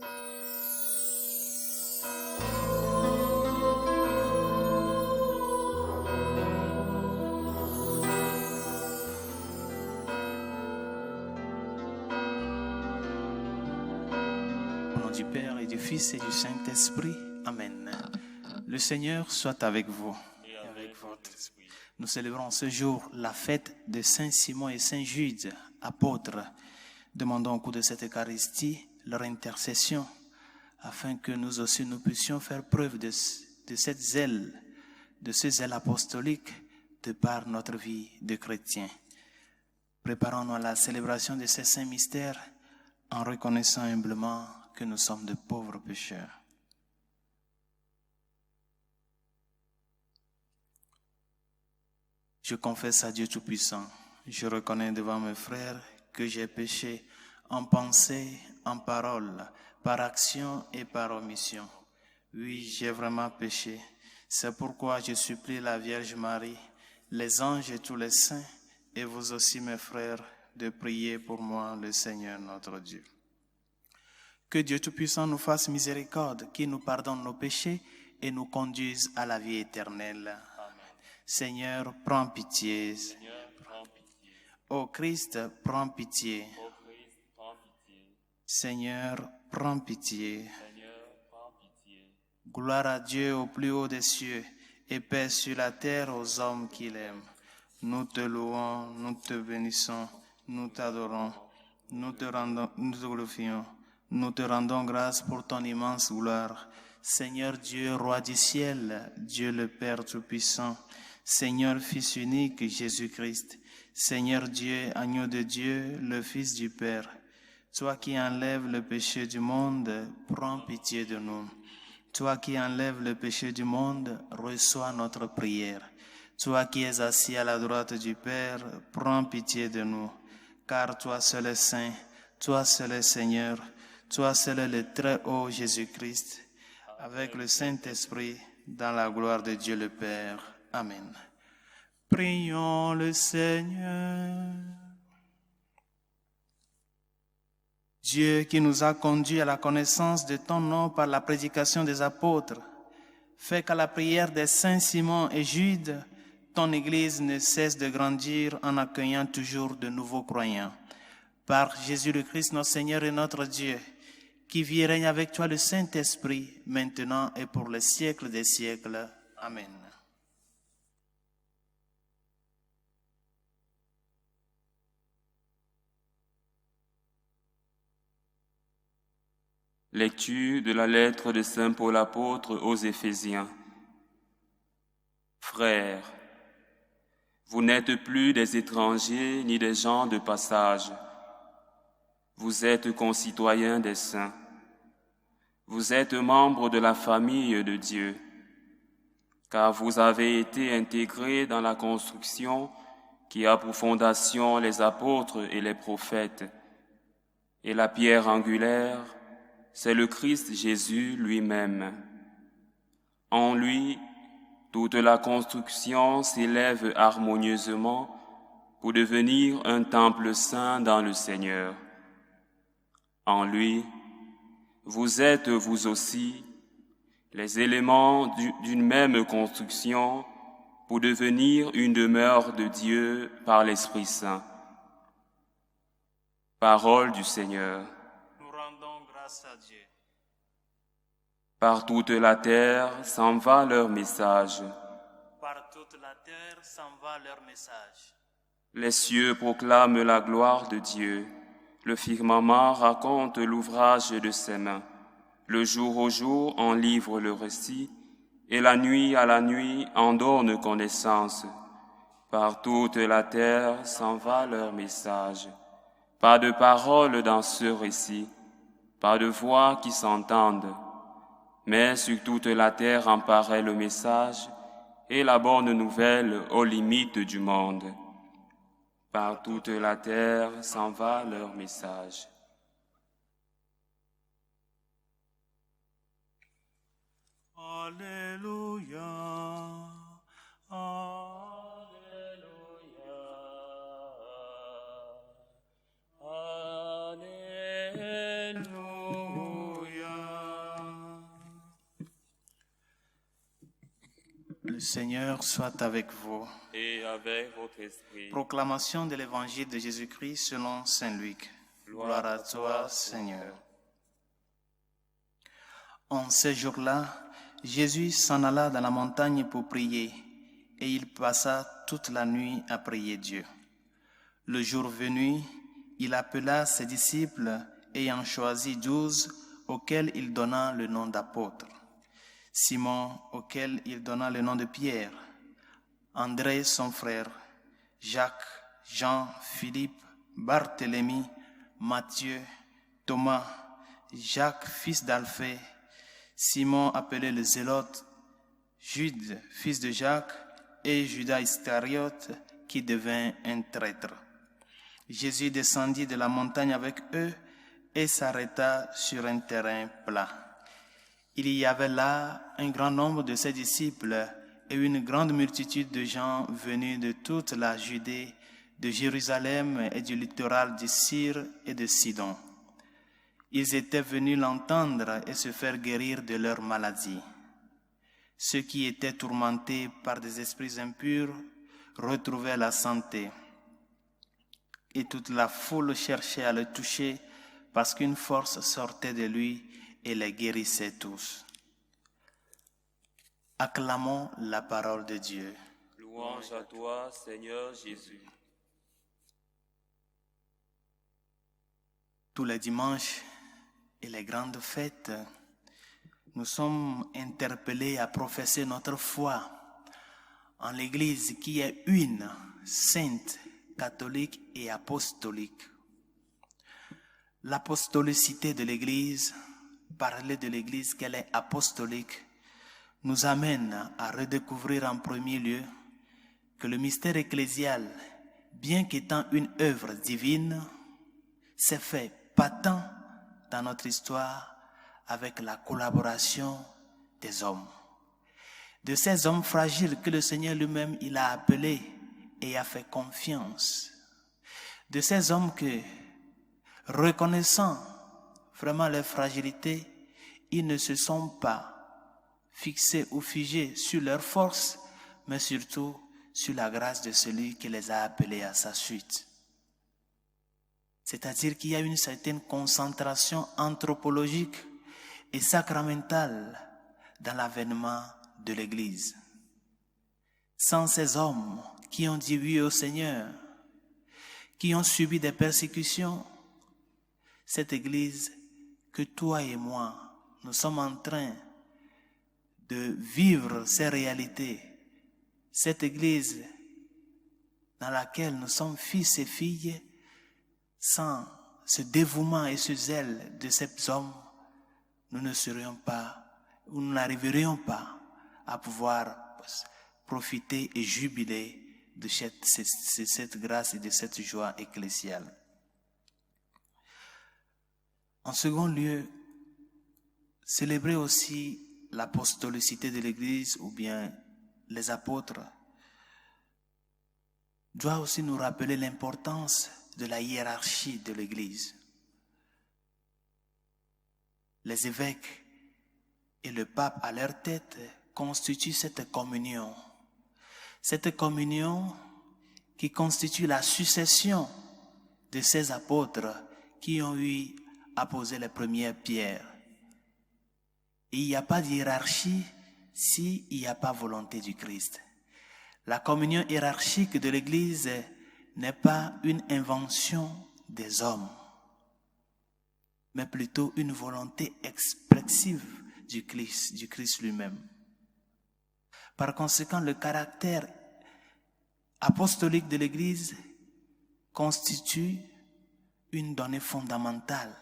Au nom du Père et du Fils et du Saint-Esprit. Amen. Le Seigneur soit avec vous. Et avec votre esprit. Nous célébrons ce jour la fête de Saint Simon et Saint Jude, apôtres. Demandons au cours de cette Eucharistie leur intercession, afin que nous aussi nous puissions faire preuve de cette zèle, de ce zèle apostolique, de par notre vie de chrétien. Préparons-nous à la célébration de ces saints mystères en reconnaissant humblement que nous sommes de pauvres pécheurs. Je confesse à Dieu Tout-Puissant, je reconnais devant mes frères que j'ai péché en pensée, en parole, par action et par omission. Oui, j'ai vraiment péché. C'est pourquoi je supplie la Vierge Marie, les anges et tous les saints, et vous aussi mes frères, de prier pour moi le Seigneur notre Dieu. Que Dieu Tout-Puissant nous fasse miséricorde, qu'il nous pardonne nos péchés et nous conduise à la vie éternelle. Amen. Seigneur, prends pitié. Ô Christ, prends pitié. Seigneur, prends pitié. Gloire à Dieu au plus haut des cieux et paix sur la terre aux hommes qu'il aime. Nous te louons, nous te bénissons, nous t'adorons, nous te glorifions. Nous te rendons grâce pour ton immense gloire. Seigneur Dieu, Roi du ciel, Dieu le Père Tout-Puissant, Seigneur Fils unique, Jésus-Christ, Seigneur Dieu, Agneau de Dieu, le Fils du Père, toi qui enlèves le péché du monde, prends pitié de nous. Toi qui enlèves le péché du monde, reçois notre prière. Toi qui es assis à la droite du Père, prends pitié de nous. Car toi seul es saint, toi seul es Seigneur, toi seul est le très haut Jésus-Christ, avec le Saint-Esprit, dans la gloire de Dieu le Père. Amen. Prions le Seigneur. Dieu qui nous a conduits à la connaissance de ton nom par la prédication des apôtres, fais qu'à la prière des saints Simon et Jude, ton Église ne cesse de grandir en accueillant toujours de nouveaux croyants. Par Jésus le Christ, notre Seigneur et notre Dieu, qui vit et règne avec toi le Saint-Esprit, maintenant et pour les siècles des siècles. Amen. Lecture de la lettre de Saint Paul apôtre aux Éphésiens. Frères, vous n'êtes plus des étrangers ni des gens de passage. Vous êtes concitoyens des saints. Vous êtes membres de la famille de Dieu, car vous avez été intégrés dans la construction qui a pour fondation les apôtres et les prophètes. Et la pierre angulaire, c'est le Christ Jésus lui-même. En lui, toute la construction s'élève harmonieusement pour devenir un temple saint dans le Seigneur. En lui, vous êtes vous aussi les éléments d'une même construction pour devenir une demeure de Dieu par l'Esprit Saint. Parole du Seigneur. Nous rendons grâce à Dieu. Par toute la terre s'en va leur message. Par toute la terre s'en va leur message. Les cieux proclament la gloire de Dieu. Le firmament raconte l'ouvrage de ses mains. Le jour au jour en livre le récit, et la nuit à la nuit en donne connaissance. Par toute la terre s'en va leur message. Pas de parole dans ce récit, pas de voix qui s'entendent. Mais sur toute la terre en paraît le message et la bonne nouvelle aux limites du monde. Par toute la terre s'en va leur message. Alléluia. Alléluia. Alléluia. Le Seigneur soit avec vous. Et avec votre esprit. Proclamation de l'Évangile de Jésus-Christ selon Saint Luc. Gloire à toi, Seigneur. En ces jours-là, Jésus s'en alla dans la montagne pour prier, et il passa toute la nuit à prier Dieu. Le jour venu, il appela ses disciples, ayant choisi 12, auxquels il donna le nom d'apôtres. Simon, auquel il donna le nom de Pierre, André son frère, Jacques, Jean, Philippe, Barthélemy, Matthieu, Thomas, Jacques, fils d'Alphée, Simon appelé le Zélote, Jude, fils de Jacques, et Judas Iscariote, qui devint un traître. Jésus descendit de la montagne avec eux et s'arrêta sur un terrain plat. Il y avait là un grand nombre de ses disciples et une grande multitude de gens venus de toute la Judée, de Jérusalem et du littoral du Syr et de Sidon. Ils étaient venus l'entendre et se faire guérir de leur maladie. Ceux qui étaient tourmentés par des esprits impurs retrouvaient la santé. Et toute la foule cherchait à le toucher parce qu'une force sortait de lui et les guérissait tous. Acclamons la parole de Dieu. Louange à toi, Seigneur Jésus. Tous les dimanches et les grandes fêtes, nous sommes interpellés à professer notre foi en l'Église qui est une, sainte, catholique et apostolique. L'apostolicité de l'Église, parler de l'Église qu'elle est apostolique, nous amène à redécouvrir en premier lieu que le mystère ecclésial, bien qu'étant une œuvre divine, s'est fait patent dans notre histoire avec la collaboration des hommes. De ces hommes fragiles que le Seigneur lui-même il a appelés et a fait confiance. De ces hommes que, reconnaissant vraiment leur fragilité, ils ne se sont pas fixés ou figés sur leur force, mais surtout sur la grâce de celui qui les a appelés à sa suite. C'est-à-dire qu'il y a une certaine concentration anthropologique et sacramentale dans l'avènement de l'Église. Sans ces hommes qui ont dit oui au Seigneur, qui ont subi des persécutions, cette Église que toi et moi, nous sommes en train de vivre ces réalités, cette Église dans laquelle nous sommes fils et filles, sans ce dévouement et ce zèle de ces hommes, nous ne serions pas, ou nous n'arriverions pas à pouvoir profiter et jubiler de cette grâce et de cette joie ecclésiale. En second lieu, célébrer aussi l'apostolicité de l'Église ou bien les apôtres doit aussi nous rappeler l'importance de la hiérarchie de l'Église. Les évêques et le pape à leur tête constituent cette communion. Cette communion qui constitue la succession de ces apôtres qui ont eu à poser les premières pierres. Et il n'y a pas de hiérarchie s'il n'y a pas volonté du Christ. La communion hiérarchique de l'Église n'est pas une invention des hommes, mais plutôt une volonté expressive du Christ lui-même. Par conséquent, le caractère apostolique de l'Église constitue une donnée fondamentale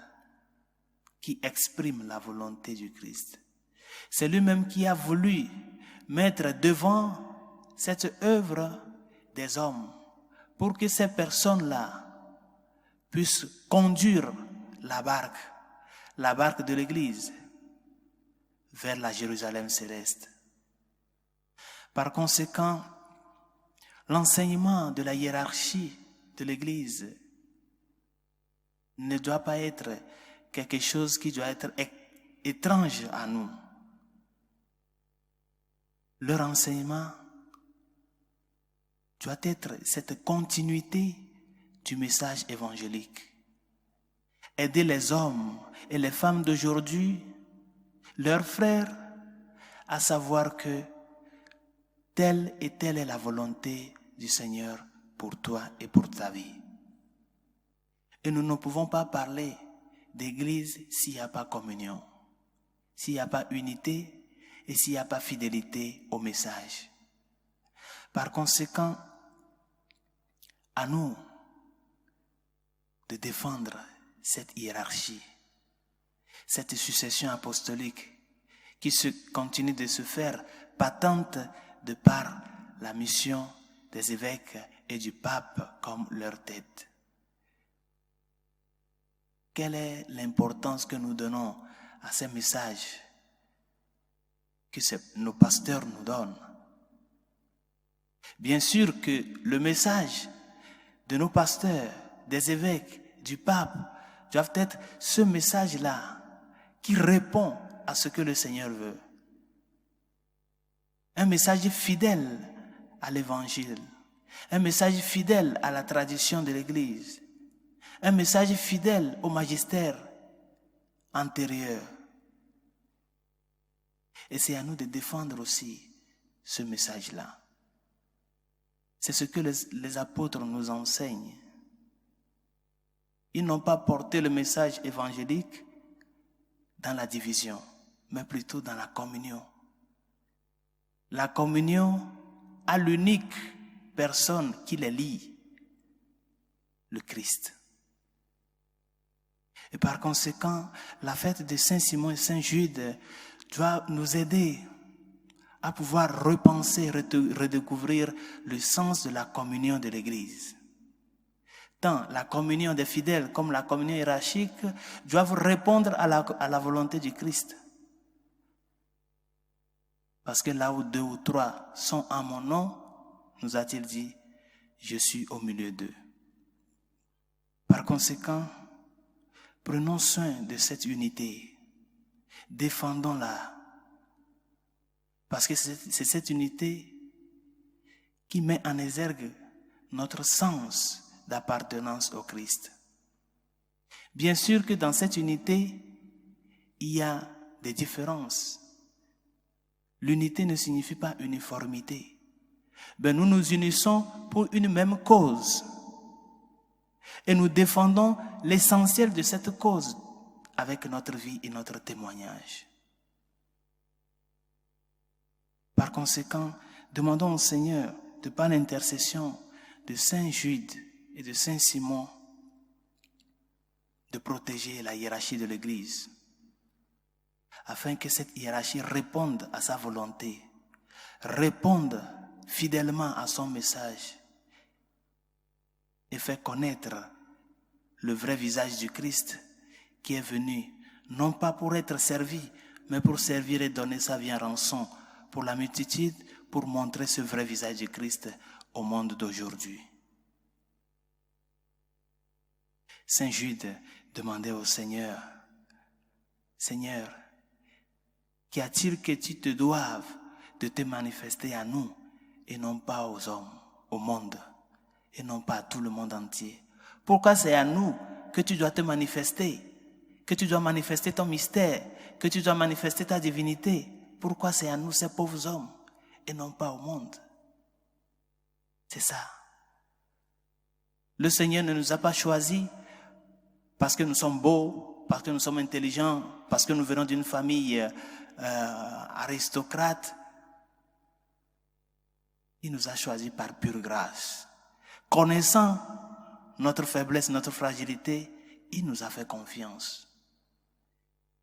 qui exprime la volonté du Christ. C'est lui-même qui a voulu mettre devant cette œuvre des hommes pour que ces personnes-là puissent conduire la barque de l'Église vers la Jérusalem céleste. Par conséquent, l'enseignement de la hiérarchie de l'Église ne doit pas être quelque chose qui doit être étrange à nous. Leur enseignement doit être cette continuité du message évangélique. Aider les hommes et les femmes d'aujourd'hui, leurs frères, à savoir que telle et telle est la volonté du Seigneur pour toi et pour ta vie. Et nous ne pouvons pas parler d'église s'il n'y a pas communion, s'il n'y a pas unité et s'il n'y a pas fidélité au message. Par conséquent, à nous de défendre cette hiérarchie, cette succession apostolique qui continue de se faire patente de par la mission des évêques et du pape comme leur tête. Quelle est l'importance que nous donnons à ces messages que nos pasteurs nous donnent? Bien sûr que le message de nos pasteurs, des évêques, du pape, doivent être ce message-là qui répond à ce que le Seigneur veut. Un message fidèle à l'évangile, un message fidèle à la tradition de l'Église, un message fidèle au magistère antérieur. Et c'est à nous de défendre aussi ce message-là. C'est ce que les apôtres nous enseignent. Ils n'ont pas porté le message évangélique dans la division, mais plutôt dans la communion. La communion à l'unique personne qui les lie, le Christ. Et par conséquent, la fête de Saint-Simon et Saint-Jude doit nous aider à pouvoir repenser, redécouvrir le sens de la communion de l'Église. Tant la communion des fidèles comme la communion hiérarchique doivent répondre à la volonté du Christ. Parce que là où 2 ou 3 sont en mon nom, nous a-t-il dit, je suis au milieu d'eux. Par conséquent, prenons soin de cette unité, défendons-la. Parce que c'est cette unité qui met en exergue notre sens d'appartenance au Christ. Bien sûr que dans cette unité, il y a des différences. L'unité ne signifie pas uniformité. Nous nous unissons pour une même cause. Et nous défendons l'essentiel de cette cause avec notre vie et notre témoignage. Par conséquent, demandons au Seigneur, de par l'intercession de Saint Jude et de Saint Simon, de protéger la hiérarchie de l'Église, afin que cette hiérarchie réponde à sa volonté, réponde fidèlement à son message et fait connaître le vrai visage du Christ qui est venu, non pas pour être servi, mais pour servir et donner sa vie en rançon pour la multitude, pour montrer ce vrai visage du Christ au monde d'aujourd'hui. Saint Jude demandait au Seigneur, Seigneur, qu'y a-t-il que tu te doives de te manifester à nous et non pas aux hommes, au monde, et non pas à tout le monde entier? Pourquoi c'est à nous que tu dois te manifester, que tu dois manifester ton mystère, que tu dois manifester ta divinité? Pourquoi c'est à nous, ces pauvres hommes, et non pas au monde? C'est ça. Le Seigneur ne nous a pas choisis parce que nous sommes beaux, parce que nous sommes intelligents, parce que nous venons d'une famille aristocrate. Il nous a choisis par pure grâce. Connaissant notre faiblesse, notre fragilité, il nous a fait confiance.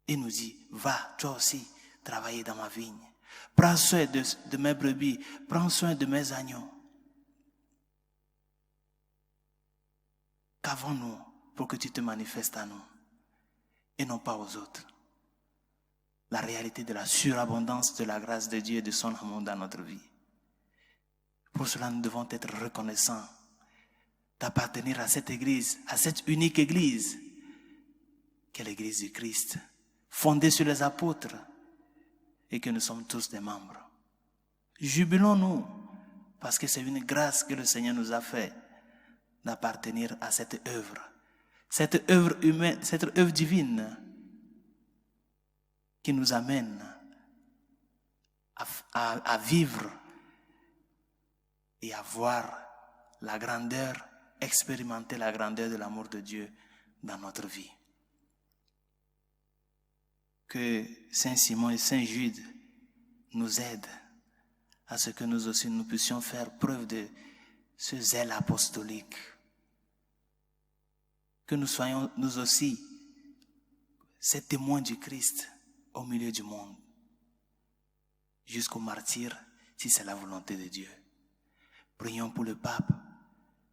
Il nous dit, va, toi aussi, travailler dans ma vigne. Prends soin de mes brebis, prends soin de mes agneaux. Qu'avons-nous pour que tu te manifestes à nous et non pas aux autres? La réalité de la surabondance de la grâce de Dieu et de son amour dans notre vie. Pour cela, nous devons être reconnaissants d'appartenir à cette église, à cette unique église, qui est l'église du Christ, fondée sur les apôtres, et que nous sommes tous des membres. Jubilons-nous parce que c'est une grâce que le Seigneur nous a fait d'appartenir à cette œuvre humaine, cette œuvre divine qui nous amène à vivre et à voir la grandeur, expérimenter la grandeur de l'amour de Dieu dans notre vie. Que Saint Simon et Saint Jude nous aident à ce que nous aussi nous puissions faire preuve de ce zèle apostolique. Que nous soyons nous aussi ces témoins du Christ au milieu du monde, jusqu'au martyr, si c'est la volonté de Dieu. Prions pour le pape,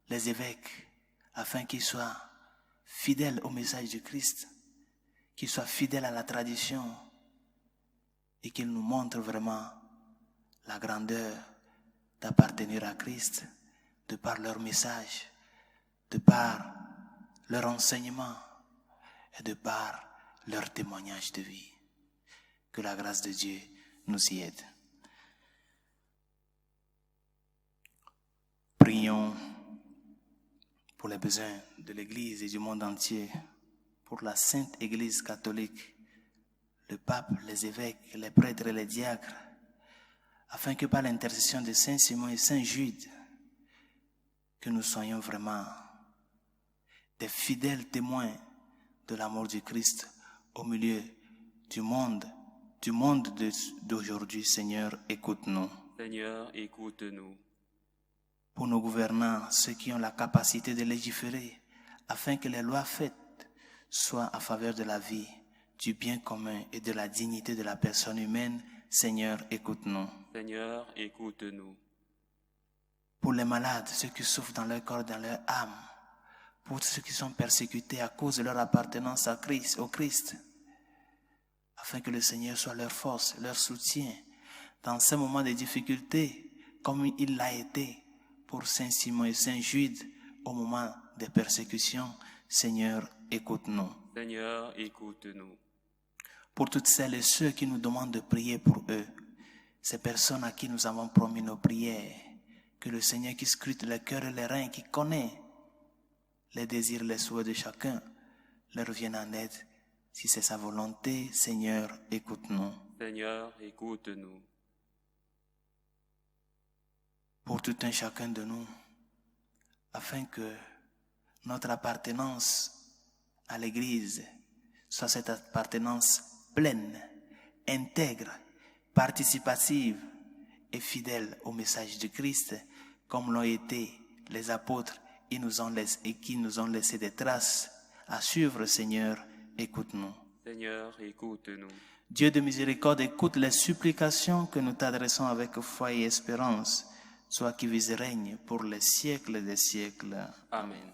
les évêques, afin qu'ils soient fidèles au message du Christ, qu'ils soient fidèles à la tradition et qu'ils nous montrent vraiment la grandeur d'appartenir à Christ, de par leur message, de par leur enseignement et de par leur témoignage de vie. Que la grâce de Dieu nous y aide. Prions pour les besoins de l'Église et du monde entier, pour la Sainte Église catholique, le pape, les évêques, les prêtres et les diacres, afin que par l'intercession de Saint Simon et Saint Jude, que nous soyons vraiment des fidèles témoins de l'amour du Christ au milieu du monde d'aujourd'hui. Seigneur, écoute-nous. Seigneur, écoute-nous. Pour nos gouvernants, ceux qui ont la capacité de légiférer, afin que les lois faites soient en faveur de la vie, du bien commun et de la dignité de la personne humaine, Seigneur, écoute-nous. Seigneur, écoute-nous. Pour les malades, ceux qui souffrent dans leur corps, dans leur âme, pour ceux qui sont persécutés à cause de leur appartenance à Christ, au Christ, afin que le Seigneur soit leur force, leur soutien dans ces moments de difficulté, comme il l'a été pour Saint Simon et Saint Jude au moment des persécutions. Seigneur, écoute-nous. Seigneur, écoute-nous. Pour toutes celles et ceux qui nous demandent de prier pour eux, ces personnes à qui nous avons promis nos prières, que le Seigneur qui scrute les cœurs et les reins, qui connaît les désirs, les souhaits de chacun, leur vienne en aide. Si c'est sa volonté, Seigneur, écoute-nous. Seigneur, écoute-nous. Pour tout un chacun de nous, afin que notre appartenance à l'Église soit cette appartenance pleine, intègre, participative et fidèle au message du Christ, comme l'ont été les apôtres et qui nous ont laissé des traces à suivre. Seigneur, écoute-nous. Seigneur, écoute-nous. Dieu de miséricorde, écoute les supplications que nous t'adressons avec foi et espérance, toi qui vis et règnes pour les siècles des siècles. Amen.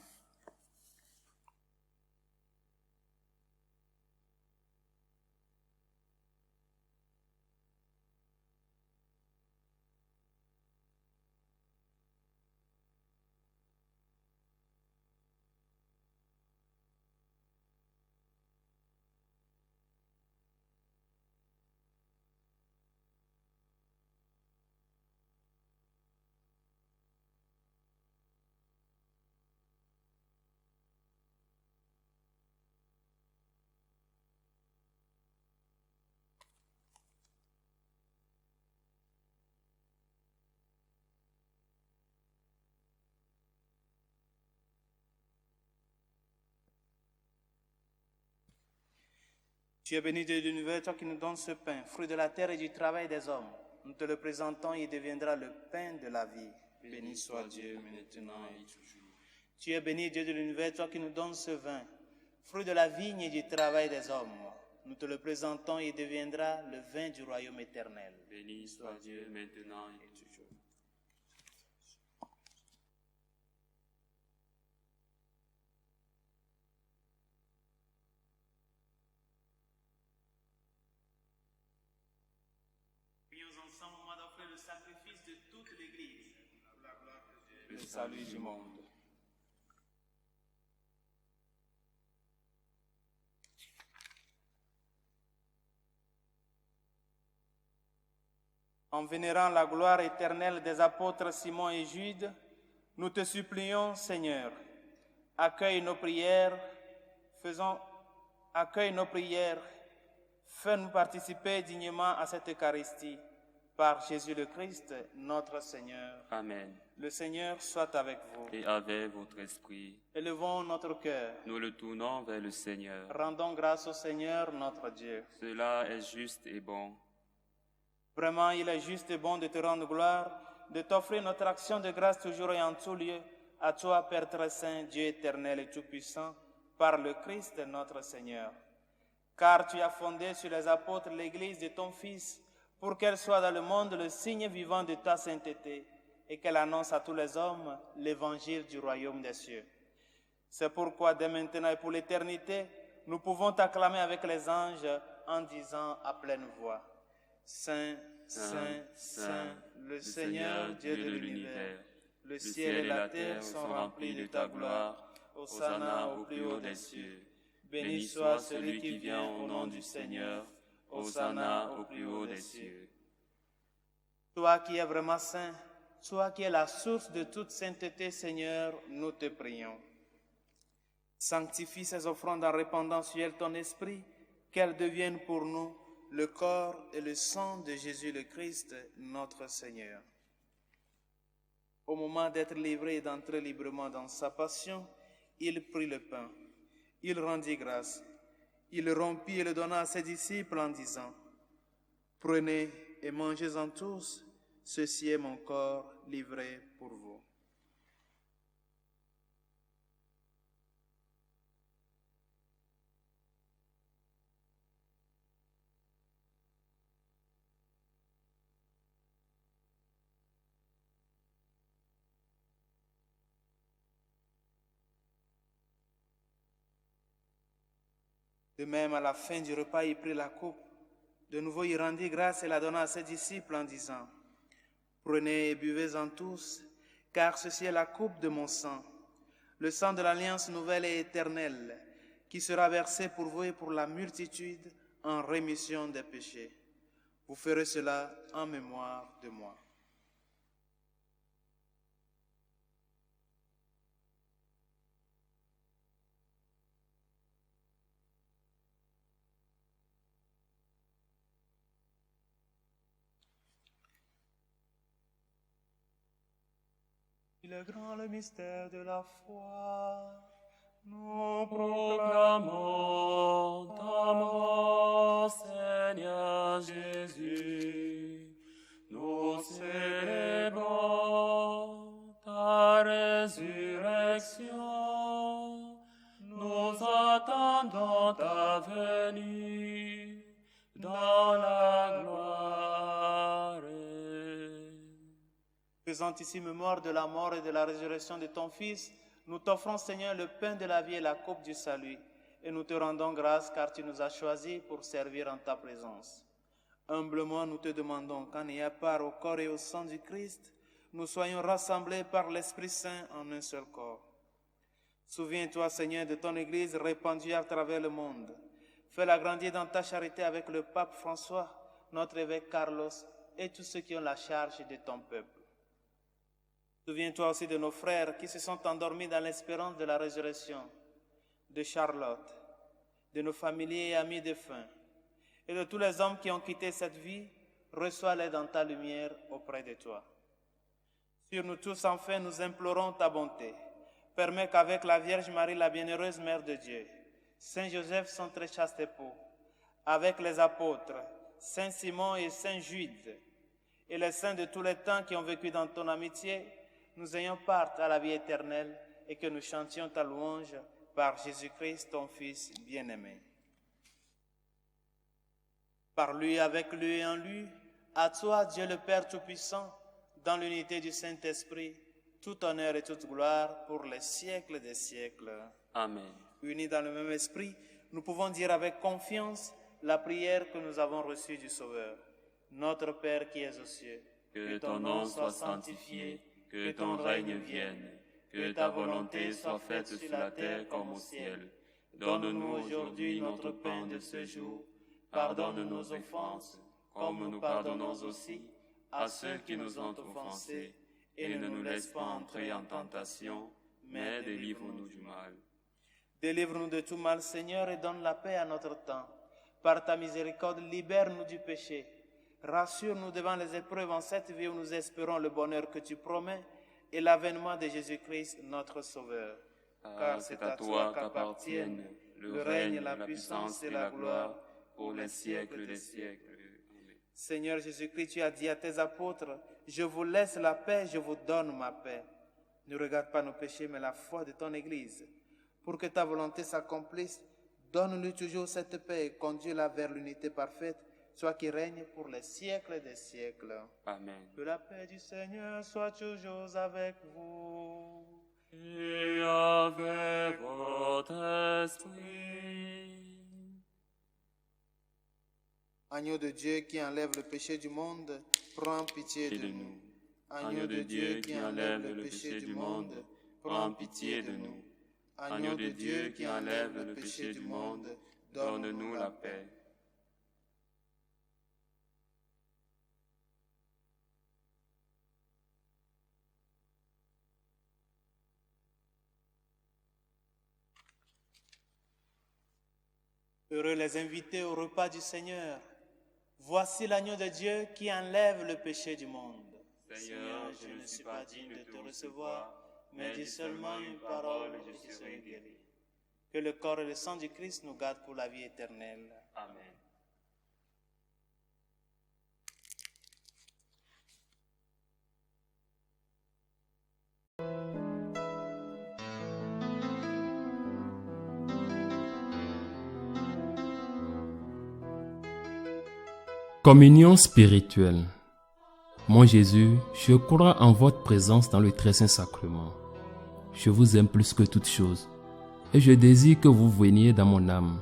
Tu es béni de l'univers, toi qui nous donnes ce pain, fruit de la terre et du travail des hommes. Nous te le présentons et il deviendra le pain de la vie. Béni soit Dieu, maintenant et toujours. Tu es béni, Dieu de l'univers, toi qui nous donnes ce vin, fruit de la vigne et du travail des hommes. Nous te le présentons et il deviendra le vin du royaume éternel. Béni soit Dieu, maintenant et toujours. Ensemble au moment d'offrir le sacrifice de toute l'Église, Le salut du monde. En vénérant la gloire éternelle des apôtres Simon et Jude, nous te supplions, Seigneur, accueille nos prières, fais-nous participer dignement à cette Eucharistie. Par Jésus le Christ, notre Seigneur. Amen. Le Seigneur soit avec vous. Et avec votre esprit. Élevons notre cœur. Nous le tournons vers le Seigneur. Rendons grâce au Seigneur, notre Dieu. Cela est juste et bon. Vraiment, il est juste et bon de te rendre gloire, de t'offrir notre action de grâce toujours et en tout lieu, à toi, Père très saint, Dieu éternel et tout-puissant, par le Christ notre Seigneur. Car tu as fondé sur les apôtres l'Église de ton Fils, pour qu'elle soit dans le monde le signe vivant de ta sainteté et qu'elle annonce à tous les hommes l'évangile du royaume des cieux. C'est pourquoi, dès maintenant et pour l'éternité, nous pouvons t'acclamer avec les anges en disant à pleine voix: Saint, Saint, Saint, le Seigneur Dieu de l'univers, le ciel et la terre sont remplis de ta gloire. Hosanna au plus haut des cieux. Béni soit celui qui vient au nom du Seigneur. Hosanna au plus haut des cieux. Toi qui es vraiment saint, toi qui es la source de toute sainteté, Seigneur, nous te prions. Sanctifie ces offrandes en répandant sur elles ton esprit, qu'elles deviennent pour nous le corps et le sang de Jésus le Christ, notre Seigneur. Au moment d'être livré et d'entrer librement dans sa passion, il prit le pain, il rendit grâce. Il le rompit et le donna à ses disciples en disant: Prenez et mangez-en tous, ceci est mon corps livré pour vous. De même, à la fin du repas, il prit la coupe. De nouveau, il rendit grâce et la donna à ses disciples en disant: Prenez et buvez-en tous, car ceci est la coupe de mon sang, le sang de l'alliance nouvelle et éternelle, qui sera versé pour vous et pour la multitude en rémission des péchés. Vous ferez cela en mémoire de moi. Il est grand le mystère de la foi. Nous Proclamons ta mort, Seigneur Jésus. Nous célébrons ta résurrection. Nous attendons ta venue dans la gloire. Faisant ici mémoire de la mort et de la résurrection de ton Fils, nous t'offrons, Seigneur, le pain de la vie et la coupe du salut, et nous te rendons grâce car tu nous as choisis pour servir en ta présence. Humblement, nous te demandons qu'en ayant part au corps et au sang du Christ, nous soyons rassemblés par l'Esprit Saint en un seul corps. Souviens-toi, Seigneur, de ton Église répandue à travers le monde. Fais-la grandir dans ta charité avec le pape François, notre évêque Carlos et tous ceux qui ont la charge de ton peuple. Souviens-toi aussi de nos frères qui se sont endormis dans l'espérance de la résurrection, de Charlotte, de nos familiers et amis défunts, et de tous les hommes qui ont quitté cette vie. Reçois-les dans ta lumière auprès de toi. Sur nous tous, enfin, nous implorons ta bonté. Permets qu'avec la Vierge Marie, la bienheureuse Mère de Dieu, Saint Joseph, son très chaste époux, avec les apôtres, Saint Simon et Saint Jude, et les saints de tous les temps qui ont vécu dans ton amitié, nous ayons part à la vie éternelle et que nous chantions ta louange par Jésus-Christ, ton Fils bien-aimé. Par lui, avec lui et en lui, à toi, Dieu le Père Tout-Puissant, dans l'unité du Saint-Esprit, tout honneur et toute gloire pour les siècles des siècles. Amen. Unis dans le même esprit, nous pouvons dire avec confiance la prière que nous avons reçue du Sauveur. Notre Père qui es aux cieux, que ton nom soit sanctifié, que ton règne vienne, que ta volonté soit faite sur la terre comme au ciel. Donne-nous aujourd'hui notre pain de ce jour. Pardonne nos offenses, comme nous pardonnons aussi à ceux qui nous ont offensés, et ne nous laisse pas entrer en tentation, mais délivre-nous du mal. Délivre-nous de tout mal, Seigneur, et donne la paix à notre temps. Par ta miséricorde, libère-nous du péché. Rassure-nous devant les épreuves en cette vie où nous espérons le bonheur que tu promets et l'avènement de Jésus-Christ, notre Sauveur. Car c'est à toi qu'appartiennent le règne, la puissance et la gloire pour les siècles des siècles. Amen. Seigneur Jésus-Christ, tu as dit à tes apôtres, « Je vous laisse la paix, je vous donne ma paix. » Ne regarde pas nos péchés, mais la foi de ton Église. Pour que ta volonté s'accomplisse, donne-nous toujours cette paix et conduis-la vers l'unité parfaite, toi qui règnes pour les siècles des siècles. Amen. Que la paix du Seigneur soit toujours avec vous. Et avec votre esprit. Agneau de Dieu qui enlève le péché du monde, prends pitié de nous. Agneau de Dieu qui enlève le péché du monde, prends pitié de nous. Agneau de Dieu qui enlève le péché du monde, donne-nous la paix. Heureux les invités au repas du Seigneur. Voici l'agneau de Dieu qui enlève le péché du monde. Seigneur, je ne suis pas digne de te recevoir, mais dis seulement une parole et je serai guéri. Que le corps et le sang du Christ nous gardent pour la vie éternelle. Amen. Communion spirituelle. Mon Jésus, je crois en votre présence dans le très saint sacrement. Je vous aime plus que toute chose, et je désire que vous veniez dans mon âme.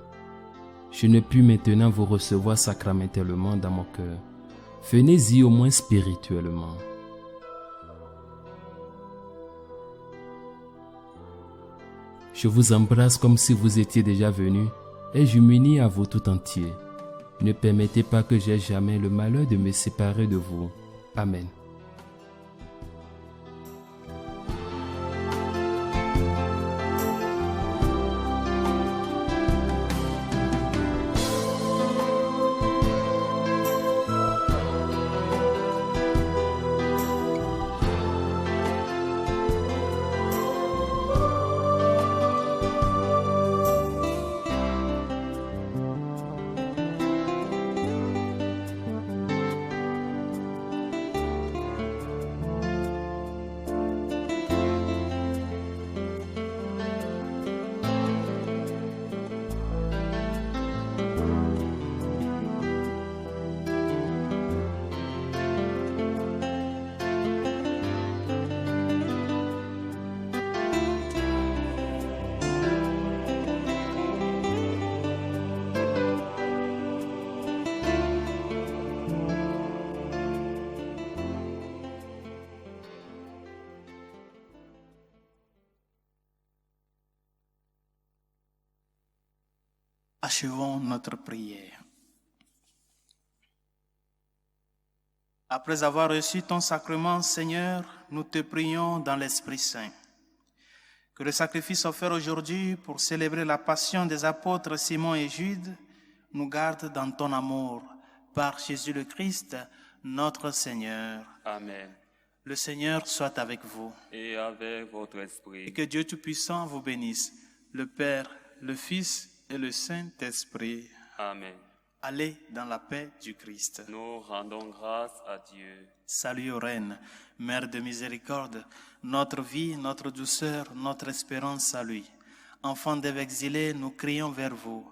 Je ne puis maintenant vous recevoir sacramentellement dans mon cœur. Venez-y au moins spirituellement. Je vous embrasse comme si vous étiez déjà venu, et je m'unis à vous tout entier. Ne permettez pas que j'aie jamais le malheur de me séparer de vous. Amen. Achevons notre prière. Après avoir reçu ton sacrement, Seigneur, nous te prions dans l'Esprit Saint. Que le sacrifice offert aujourd'hui pour célébrer la passion des apôtres Simon et Jude nous garde dans ton amour, par Jésus le Christ, notre Seigneur. Amen. Le Seigneur soit avec vous. Et avec votre esprit. Et que Dieu Tout-Puissant vous bénisse, le Père, le Fils et le Saint-Esprit. Amen. Allez dans la paix du Christ. Nous rendons grâce à Dieu. Salut aux reines, Mère de miséricorde, notre vie, notre douceur, notre espérance à lui. Enfants d'Ève exilés, nous crions vers vous.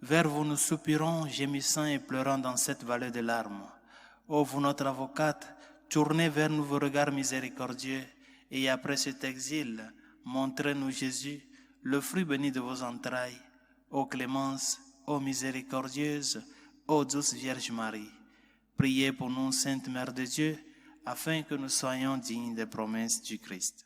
Vers vous nous soupirons, gémissant et pleurant dans cette vallée de larmes. Ô vous notre avocate, tournez vers nous vos regards miséricordieux, et après cet exil, montrez-nous Jésus, le fruit béni de vos entrailles. Ô clémence, ô miséricordieuse, ô douce Vierge Marie, priez pour nous, Sainte Mère de Dieu, afin que nous soyons dignes des promesses du Christ.